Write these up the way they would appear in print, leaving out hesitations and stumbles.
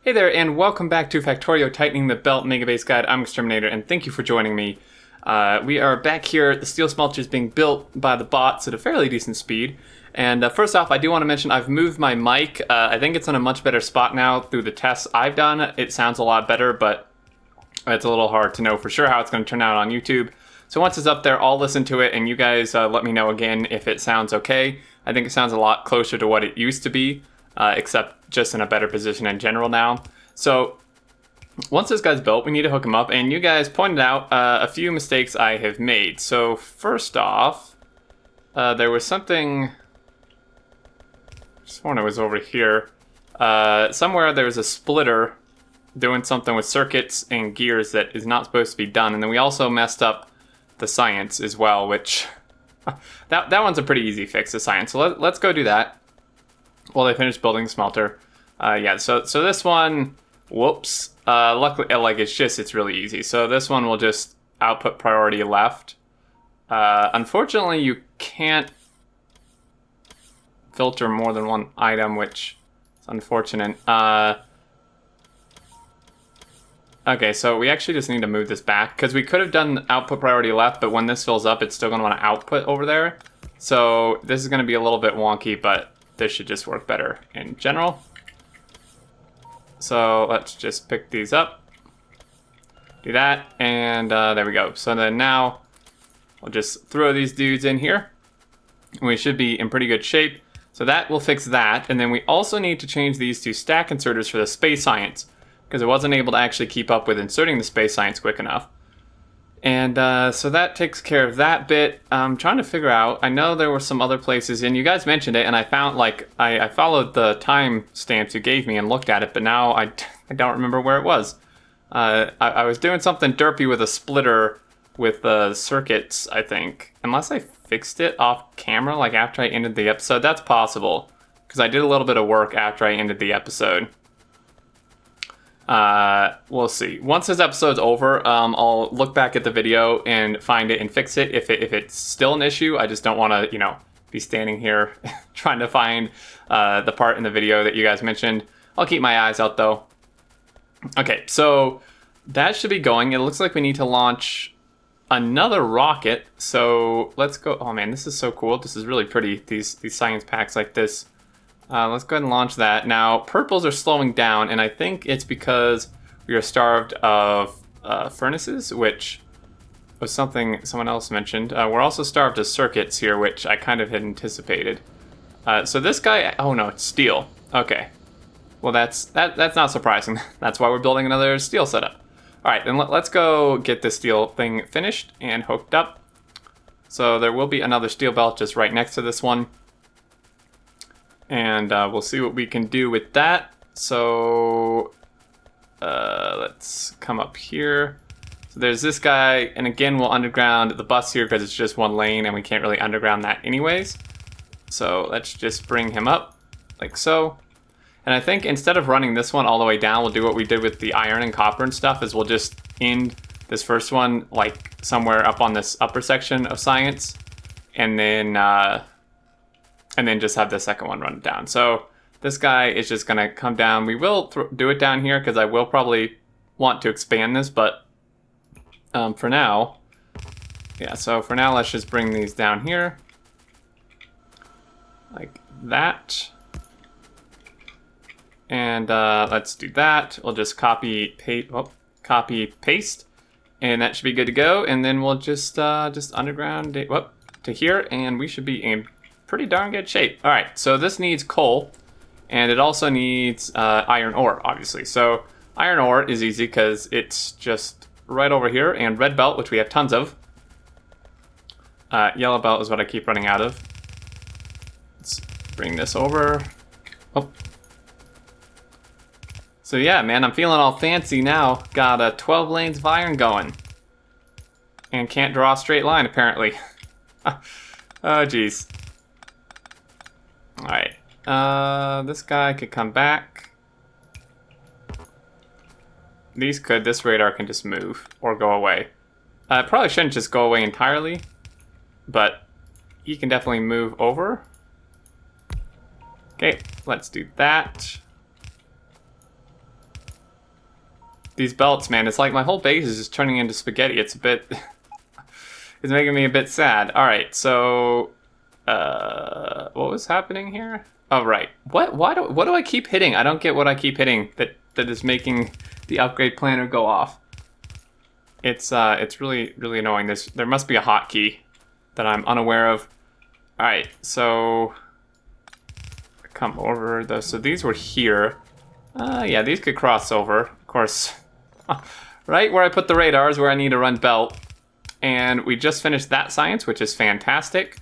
Hey there, and welcome back to Factorio Tightening the Belt Megabase Guide. I'm Xterminator, and thank you for joining me. We are back here. The steel smelter is being built by the bots at a fairly decent speed. And first off, I do want to mention I've moved my mic. I think it's in a much better spot now through the tests I've done. It sounds a lot better, but it's a little hard to know for sure how it's going to turn out on YouTube. So once it's up there, I'll listen to it, and you guys let me know again if it sounds okay. I think it sounds a lot closer to what it used to be. Except just in a better position in general now. So once this guy's built, we need to hook him up, and you guys pointed out a few mistakes I have made. So first off, there was something, I sworn it was over here. Somewhere there was a splitter doing something with circuits and gears that is not supposed to be done, and then we also messed up the science as well, which that one's a pretty easy fix, the science. So let's go do that. Well, they finished building the smelter. Yeah, so this one, whoops. Luckily, it's really easy. So this one will just output priority left. Unfortunately, you can't filter more than one item, which is unfortunate. Okay, so we actually just need to move this back, because we could have done output priority left, but when this fills up, it's still going to want to output over there. So this is going to be a little bit wonky, but this should just work better in general. So let's just pick these up, do that, and there we go. So then now we'll just throw these dudes in here, and we should be in pretty good shape. So that will fix that, and then we also need to change these to stack inserters for the space science, because it wasn't able to actually keep up with inserting the space science quick enough. And so that takes care of that bit. I'm trying to figure out, I know there were some other places, and you guys mentioned it, and I found, I followed the time stamps you gave me and looked at it, but now I don't remember where it was. I was doing something derpy with a splitter with the circuits, I think. Unless I fixed it off camera, like after I ended the episode. That's possible, because I did a little bit of work after I ended the episode. We'll see. Once this episode's over, I'll look back at the video and find it and fix it. If it's still an issue, I just don't want to, be standing here trying to find the part in the video that you guys mentioned. I'll keep my eyes out though. Okay, so that should be going. It looks like we need to launch another rocket. So let's go. Oh man, this is so cool. This is really pretty. These science packs like this. Let's go ahead and launch that. Now, purples are slowing down, and I think it's because we are starved of furnaces, which was something someone else mentioned. We're also starved of circuits here, which I kind of had anticipated. So this guy, oh no, it's steel. Okay. Well, that's not surprising. That's why we're building another steel setup. All right, then let's go get this steel thing finished and hooked up. So there will be another steel belt just right next to this one. And we'll see what we can do with that. So let's come up here. So there's this guy, and again, we'll underground the bus here because it's just one lane and we can't really underground that anyways. So let's just bring him up like so. And I think instead of running this one all the way down, we'll do what we did with the iron and copper and stuff, is we'll just end this first one like somewhere up on this upper section of science, and then just have the second one run down. So this guy is just going to come down. We will do it down here because I will probably want to expand this, but for now, yeah, so for now, let's just bring these down here like that. And let's do that. We'll just copy, paste, and that should be good to go. And then we'll just underground it to here, and we should be in pretty darn good shape. All right, so this needs coal, and it also needs iron ore, obviously. So iron ore is easy because it's just right over here, and red belt, which we have tons of. Yellow belt is what I keep running out of. Let's bring this over. Oh. So yeah, man, I'm feeling all fancy now. Got 12 lanes of iron going. And can't draw a straight line, apparently. Oh, geez. Alright, this guy could come back. This radar can just move or go away. It probably shouldn't just go away entirely, but he can definitely move over. Okay, let's do that. these belts, man. It's like my whole base is just turning into spaghetti. It's a bit... it's making me a bit sad. Alright, so... what was happening here? Oh, right. What do I keep hitting? I don't get what I keep hitting that is making the upgrade planner go off. It's really, really annoying. There must be a hotkey that I'm unaware of. Alright, so... come over those. So these were here. Yeah, these could cross over. Of course, right where I put the radar is where I need to run belt. And we just finished that science, which is fantastic.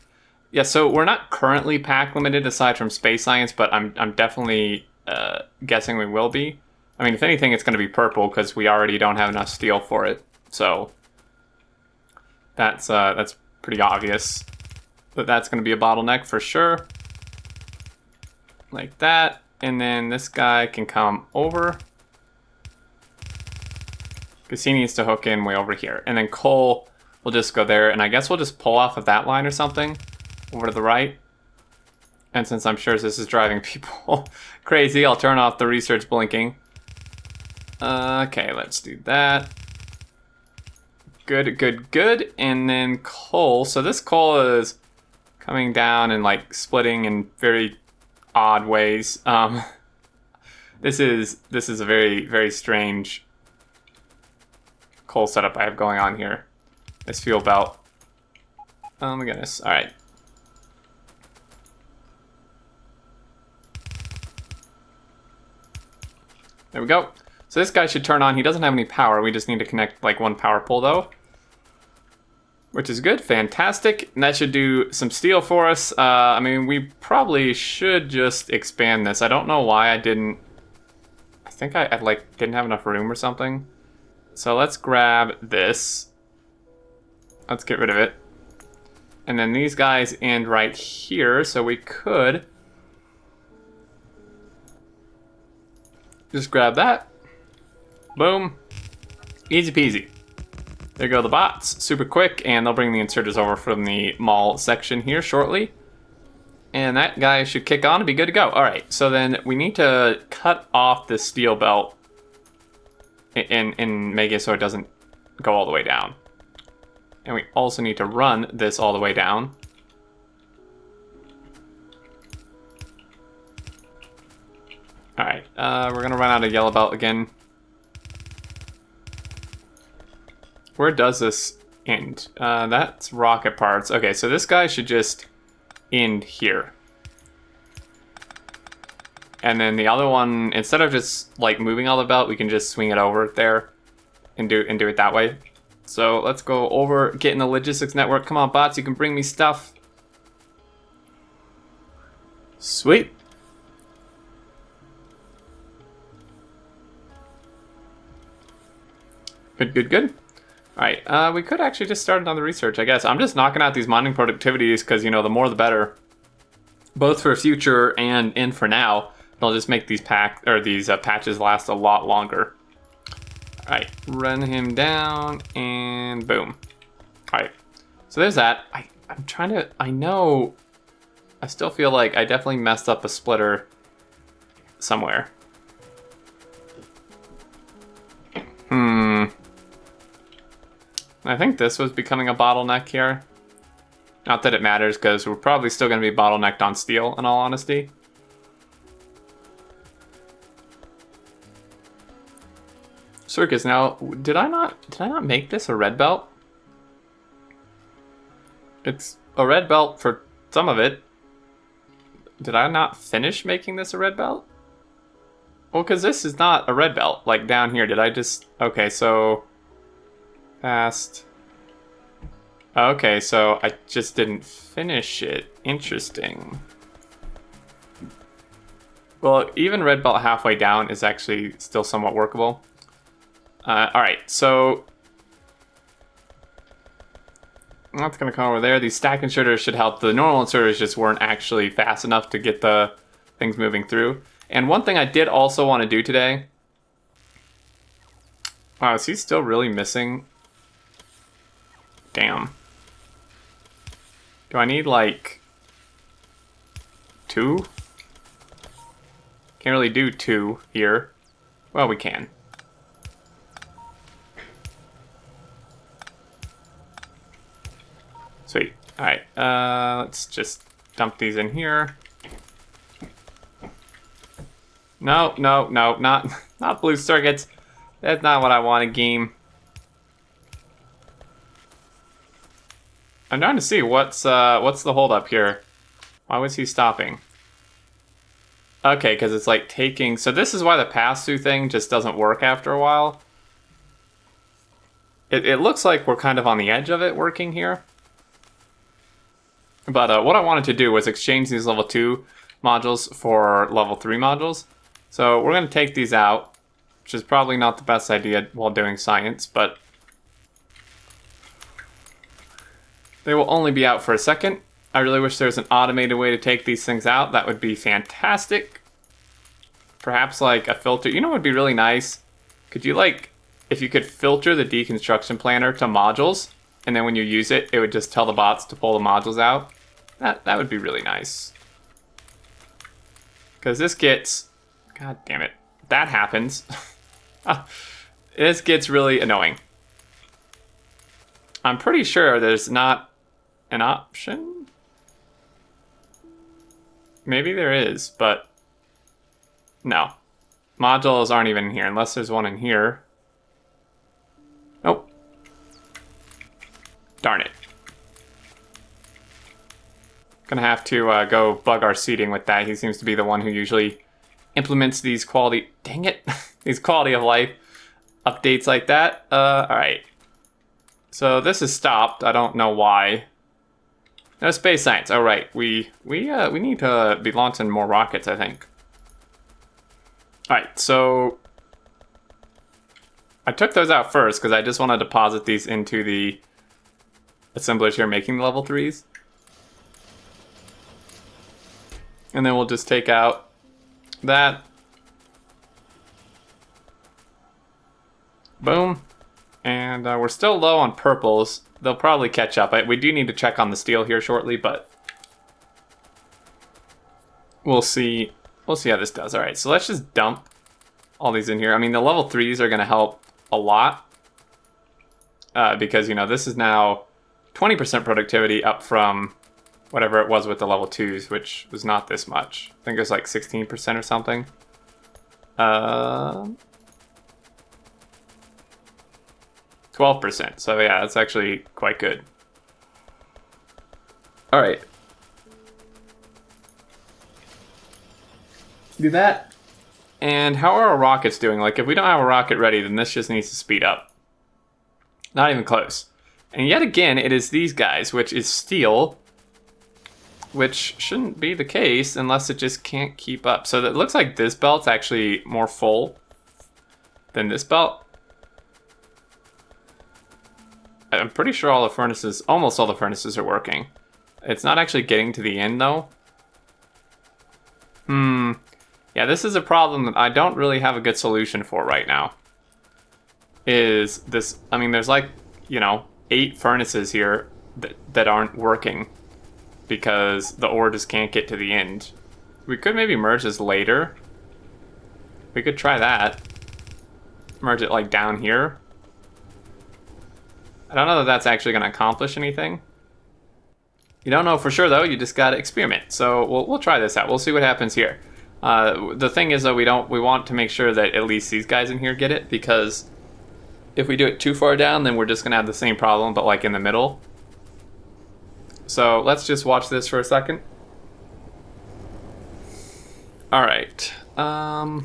Yeah, so we're not currently pack limited aside from space science, but I'm definitely guessing we will be. I mean, if anything, it's going to be purple because we already don't have enough steel for it. So that's pretty obvious that that's going to be a bottleneck for sure. Like that. And then this guy can come over. Because he needs to hook in way over here. And then coal will just go there. And I guess we'll just pull off of that line or something. Over to the right. And since I'm sure this is driving people crazy, I'll turn off the research blinking. Okay, let's do that. Good, good, good. And then coal. So this coal is coming down and like splitting in very odd ways. This is a very, very strange coal setup I have going on here. This fuel belt. Oh my goodness. All right. There we go. So this guy should turn on. He doesn't have any power. We just need to connect like one power pole though. Which is good, fantastic. And that should do some steel for us. I mean, we probably should just expand this. I don't know why I didn't. I think I like didn't have enough room or something. So let's grab this. Let's get rid of it. And then these guys end right here, so we could just grab that. Boom. Easy peasy. There go the bots, super quick, and they'll bring the inserters over from the mall section here shortly. And that guy should kick on and be good to go. All right, so then we need to cut off this steel belt in Mega so it doesn't go all the way down. And we also need to run this all the way down. All right, we're gonna run out of yellow belt again. Where does this end? That's rocket parts. Okay, so this guy should just end here. And then the other one, instead of just like moving all the belt, we can just swing it over there and do it that way. So let's go over, get in the logistics network. Come on, bots, you can bring me stuff. Sweet. Good, good, good. All right, we could actually just start another research, I guess. I'm just knocking out these mining productivities because, you know, the more the better. Both for future and for now. It'll just make these patches last a lot longer. All right, run him down and boom. All right, so there's that. I'm trying to, I know, I still feel like I definitely messed up a splitter somewhere. I think this was becoming a bottleneck here. Not that it matters, because we're probably still going to be bottlenecked on steel, in all honesty. Circus, now, did I not make this a red belt? It's a red belt for some of it. Did I not finish making this a red belt? Well, because this is not a red belt, like down here. Did I just... Okay, so... Past. Okay, so I just didn't finish it. Interesting. Well, even red belt halfway down is actually still somewhat workable. Alright, so... That's going to come over there. These stack inserters should help. The normal inserters just weren't actually fast enough to get the things moving through. And one thing I did also want to do today... Wow, is he still really missing? Damn. Do I need, like... 2? Can't really do 2 here. Well, we can. Sweet. All right, let's just dump these in here. No, no, no, not blue circuits. That's not what I wanted, game. I'm trying to see what's the holdup here. Why was he stopping? Okay, because it's like taking... So this is why the pass-through thing just doesn't work after a while. It looks like we're kind of on the edge of it working here. But what I wanted to do was exchange these level 2 modules for level 3 modules. So we're going to take these out, which is probably not the best idea while doing science, but they will only be out for a second. I really wish there was an automated way to take these things out. That would be fantastic. Perhaps like a filter. You know what would be really nice? Could you like, if you could filter the deconstruction planner to modules, and then when you use it, it would just tell the bots to pull the modules out. That would be really nice. Because this gets... God damn it. That happens. This gets really annoying. I'm pretty sure there's not an option. Maybe there is, but no. Modules aren't even in here, unless there's one in here. Nope. Darn it. Gonna have to go bug our seating with that. He seems to be the one who usually implements these quality... Dang it. These quality of life updates like that. Alright. So this is stopped. I don't know why. No space science. Oh, right. We need to be launching more rockets, I think. Alright, so... I took those out first because I just want to deposit these into the assemblers here making the level 3s. And then we'll just take out that. Boom. And we're still low on purples. They'll probably catch up. We do need to check on the steel here shortly, but we'll see. We'll see how this does. All right, so let's just dump all these in here. I mean, the level 3s are going to help a lot because, you know, this is now 20% productivity up from whatever it was with the level 2s, which was not this much. I think it was like 16% or something. 12%. So yeah, that's actually quite good. All right. Do that. And how are our rockets doing? Like, if we don't have a rocket ready, then this just needs to speed up. Not even close. And yet again, it is these guys, which is steel, which shouldn't be the case unless it just can't keep up. So it looks like this belt's actually more full than this belt. I'm pretty sure all the furnaces, almost all the furnaces are working. It's not actually getting to the end though. Yeah, this is a problem that I don't really have a good solution for right now. Is this, I mean, there's like, you know, 8 furnaces here that aren't working because the ore just can't get to the end. We could maybe merge this later. We could try that. Merge it like down here. I don't know that that's actually going to accomplish anything. You don't know for sure though, you just got to experiment. So we'll try this out. We'll see what happens here. The thing is though, we want to make sure that at least these guys in here get it, because if we do it too far down, then we're just going to have the same problem, but like in the middle. So let's just watch this for a second. All right. So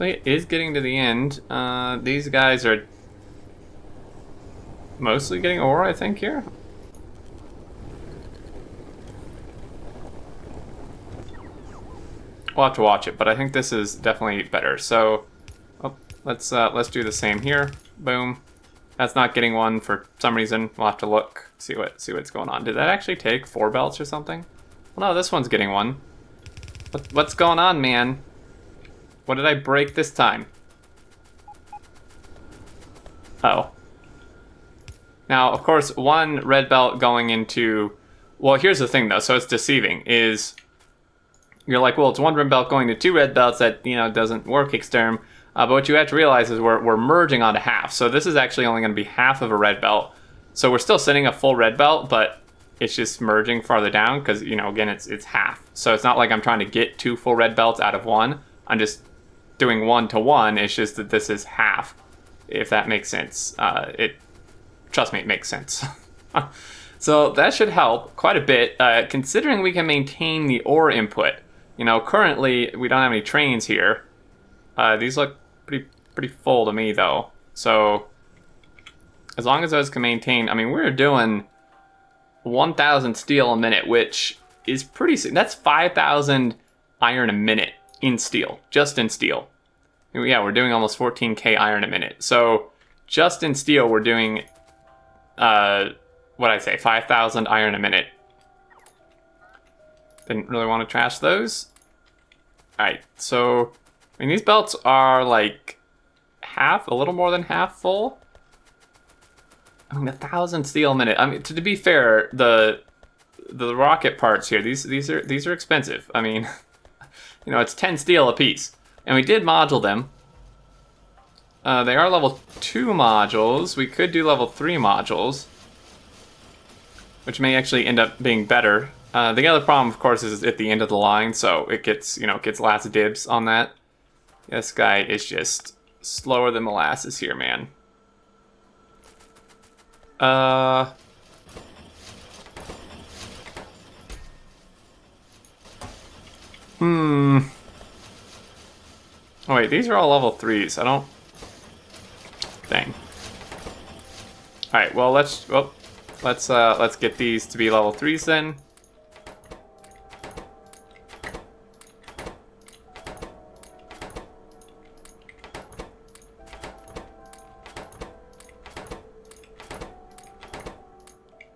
it is getting to the end. These guys are mostly getting ore, I think, here. We'll have to watch it, but I think this is definitely better. So let's do the same here. Boom. That's not getting one for some reason. We'll have to look, see what's going on. Did that actually take 4 belts or something? Well, no, this one's getting one. What's going on, man? What did I break this time? Oh. Now, of course, one red belt going into... Well, here's the thing, though, so it's deceiving, is... You're like, well, it's one red belt going to 2 red belts that, you know, doesn't work Xterm. But what you have to realize is we're merging onto half. So this is actually only going to be half of a red belt. So we're still sending a full red belt, but it's just merging farther down because, you know, again, it's half. So it's not like I'm trying to get 2 full red belts out of one. I'm just doing 1 to 1. It's just that this is half, if that makes sense. Trust me, it makes sense. So that should help quite a bit, considering we can maintain the ore input. You know, currently we don't have any trains here. These look pretty full to me, though. So as long as those can maintain, I mean, we're doing 1,000 steel a minute, which is that's 5,000 iron a minute in steel, just in steel. Yeah, we're doing almost 14k iron a minute. So just in steel, we're doing, what'd I say, 5,000 iron a minute. Didn't really want to trash those. All right, so, I mean, these belts are like a little more than half full. I mean, 1,000 steel a minute. I mean, to be fair, the rocket parts here, these are expensive. I mean, you know, it's 10 steel a piece, and we did module them. They are level 2 modules. We could do level 3 modules, which may actually end up being better. The other problem, of course, is at the end of the line, so it gets last dibs on that. This guy is just slower than molasses here, man. Oh wait, these are all level 3s. I don't... Dang. Alright, well, let's get these to be level 3s then.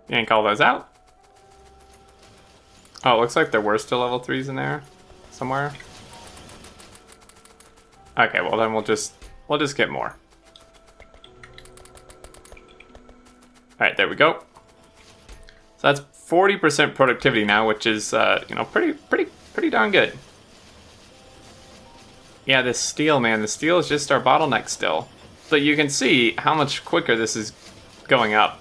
Yank all those out. Oh, it looks like there were still level 3s in there somewhere. Okay, well then we'll just get more. Alright, there we go. So that's 40% productivity now, which is you know, pretty darn good. Yeah, this steel, man, the steel is just our bottleneck still. But you can see how much quicker this is going up.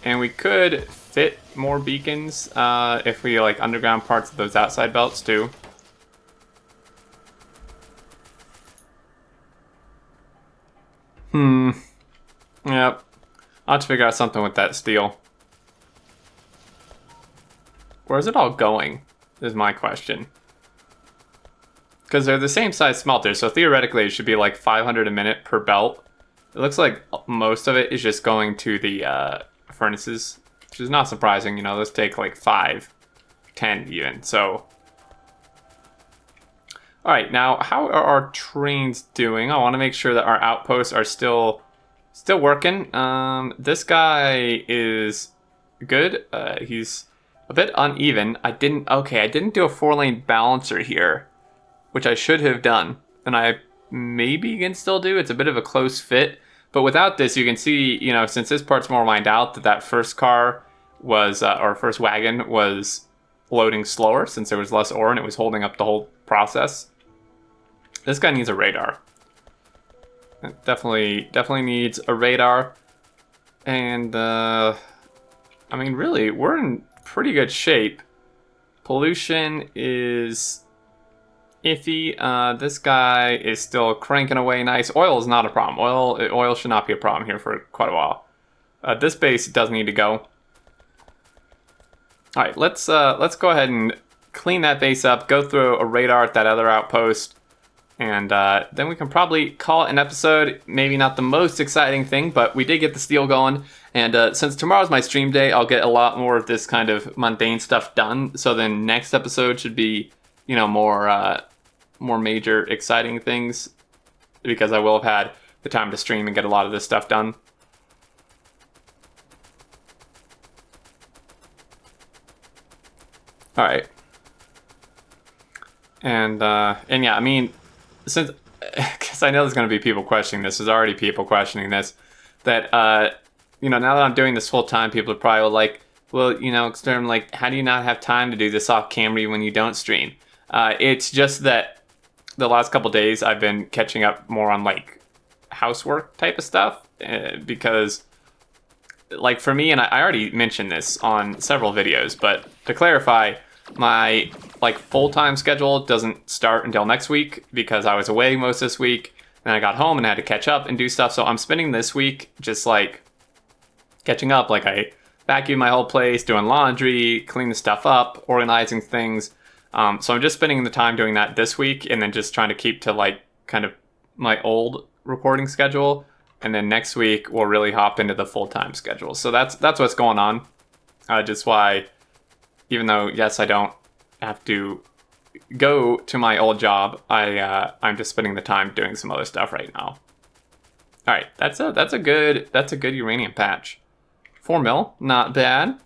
And we could fit more beacons if we like underground parts of those outside belts too. Yep. I'll have to figure out something with that steel. Where's it all going, is my question. Because they're the same size smelters, so theoretically it should be like 500 a minute per belt. It looks like most of it is just going to the furnaces, which is not surprising. You know, those take like 5, 10 even, so. All right, now how are our trains doing? I want to make sure that our outposts are still working. This guy is good. He's a bit uneven. I didn't do a 4-lane balancer here, which I should have done, and I maybe can still do. It's a bit of a close fit. But without this, you can see, you know, since this part's more mined out, that first car was, or first wagon was loading slower since there was less ore and it was holding up the whole process. This guy needs a radar. It definitely needs a radar. And, I mean, really, we're in pretty good shape. Pollution is iffy. This guy is still cranking away nice. Oil is not a problem. Oil should not be a problem here for quite a while. This base does need to go. All right, let's go ahead and clean that base up. Go through a radar at that other outpost, and then we can probably call it an episode. Maybe not the most exciting thing, but we did get the steel going. And since tomorrow's my stream day, I'll get a lot more of this kind of mundane stuff done. So then next episode should be, you know, more major exciting things, because I will have had the time to stream and get a lot of this stuff done. All right. And yeah, I mean, since, because I know there's going to be people questioning this, there's already people questioning this, that, you know, now that I'm doing this full time, people are probably like, well, you know, Xterm, like, how do you not have time to do this off camera when you don't stream? It's just that the last couple days I've been catching up more on like housework type of stuff, because like for me, and I already mentioned this on several videos, but to clarify, my like full-time schedule doesn't start until next week because I was away most this week. Then I got home and had to catch up and do stuff. So I'm spending this week just like catching up. Like I vacuumed my whole place, doing laundry, cleaning stuff up, organizing things. So I'm just spending the time doing that this week and then just trying to keep to like kind of my old recording schedule. And then next week we'll really hop into the full-time schedule. So that's what's going on. Just why, even though yes, I don't have to go to my old job, I'm just spending the time doing some other stuff right now. All right, that's a good uranium patch. 4 mil, not bad.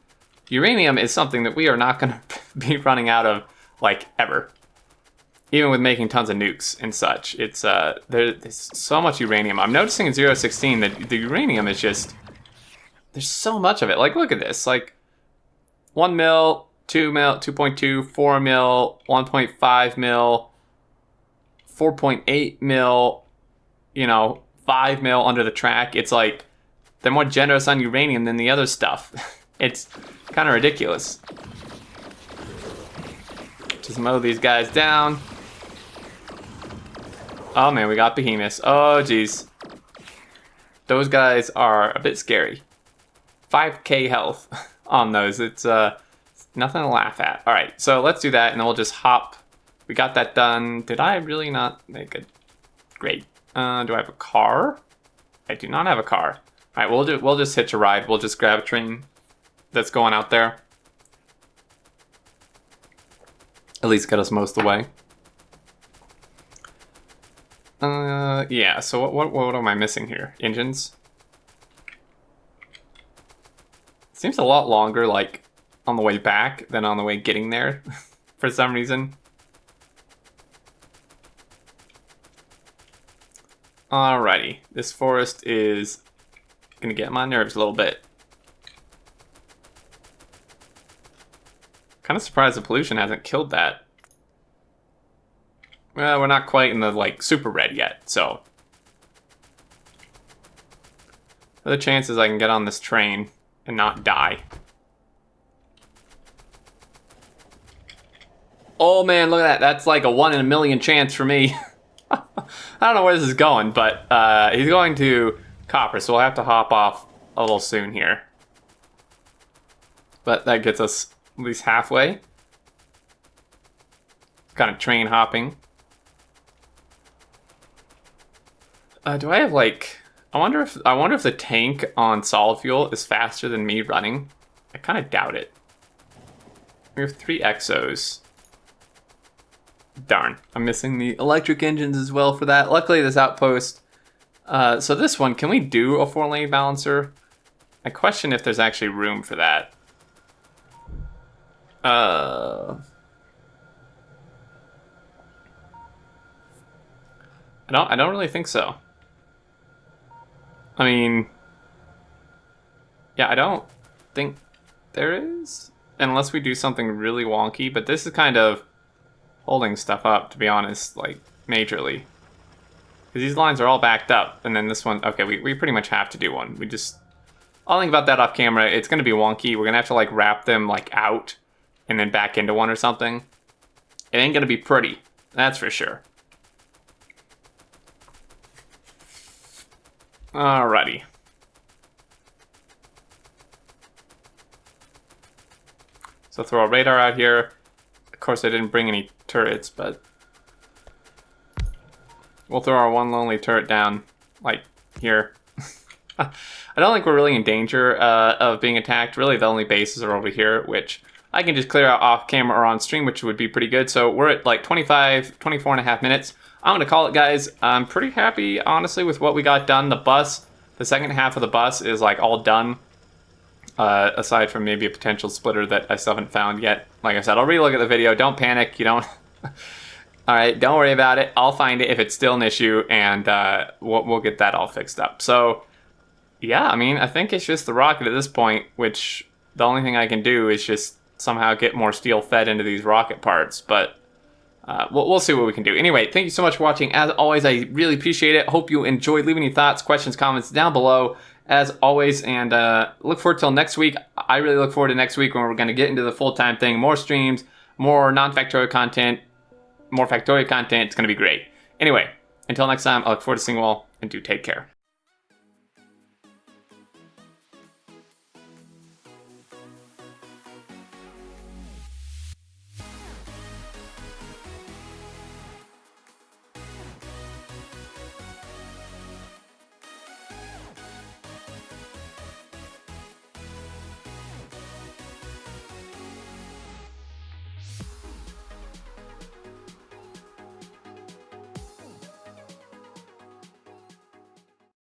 Uranium is something that we are not going to be running out of like ever. Even with making tons of nukes and such, it's there's so much uranium. I'm noticing in 016 that the uranium is just, there's so much of it. Like look at this, like 1 mil, 2 mil, 2.2, 4 mil, 1.5 mil, 4.8 mil, 5 mil under the track. It's like they're more generous on uranium than the other stuff. It's kind of ridiculous. Just mow these guys down. Oh man, we got behemoths. Oh geez. Those guys are a bit scary. 5k health on those. It's nothing to laugh at. All right, so let's do that and then we'll just hop. We got that done. Did I really not make it? Great. Do I have a car? I do not have a car. All right, we'll just hitch a ride. We'll just grab a train that's going out there. At least get us most of the way. Yeah, so what am I missing here? Engines? Seems a lot longer, like, on the way back than on the way getting there, for some reason. Alrighty, this forest is gonna get my nerves a little bit. Kind of surprised the pollution hasn't killed that. Well, we're not quite in the, like, super red yet, so. What are the chances I can get on this train and not die? Oh man, look at that. That's like a 1 in a million chance for me. I don't know where this is going, but he's going to copper, so we'll have to hop off a little soon here. But that gets us at least halfway. Kind of train hopping. Do I have like? I wonder if the tank on solid fuel is faster than me running. I kind of doubt it. We have 3 exos. Darn, I'm missing the electric engines as well for that. Luckily, this outpost. So this one, can we do a 4-lane balancer? I question if there's actually room for that. I don't really think so. I mean, yeah, I don't think there is, unless we do something really wonky, but this is kind of holding stuff up, to be honest, like, majorly. Because these lines are all backed up, and then this one, okay, we pretty much have to do one. I'll think about that off camera. It's going to be wonky. We're going to have to, like, wrap them, like, out, and then back into one or something. It ain't going to be pretty, that's for sure. Alrighty. So throw a radar out here. Of course, I didn't bring any turrets, but we'll throw our one lonely turret down, like, here. I don't think we're really in danger of being attacked. Really, the only bases are over here, which I can just clear out off camera or on stream, which would be pretty good. So we're at like 24 and a half minutes. I'm gonna call it, guys. I'm pretty happy, honestly, with what we got done. The second half of the bus is like all done. Aside from maybe a potential splitter that I still haven't found yet. Like I said, I'll relook at the video. Don't panic. You don't. All right, don't worry about it. I'll find it if it's still an issue, and we'll get that all fixed up. So, yeah, I mean, I think it's just the rocket at this point, which the only thing I can do is just somehow get more steel fed into these rocket parts. But we'll see what we can do. Anyway, thank you so much for watching. As always, I really appreciate it. Hope you enjoyed. Leave any thoughts, questions, comments down below. as always, and look forward till next week. I really look forward to next week when we're going to get into the full-time thing. More streams, more non-Factorio content, more Factorio content. It's going to be great. Anyway, until next time, I look forward to seeing you all, and do take care.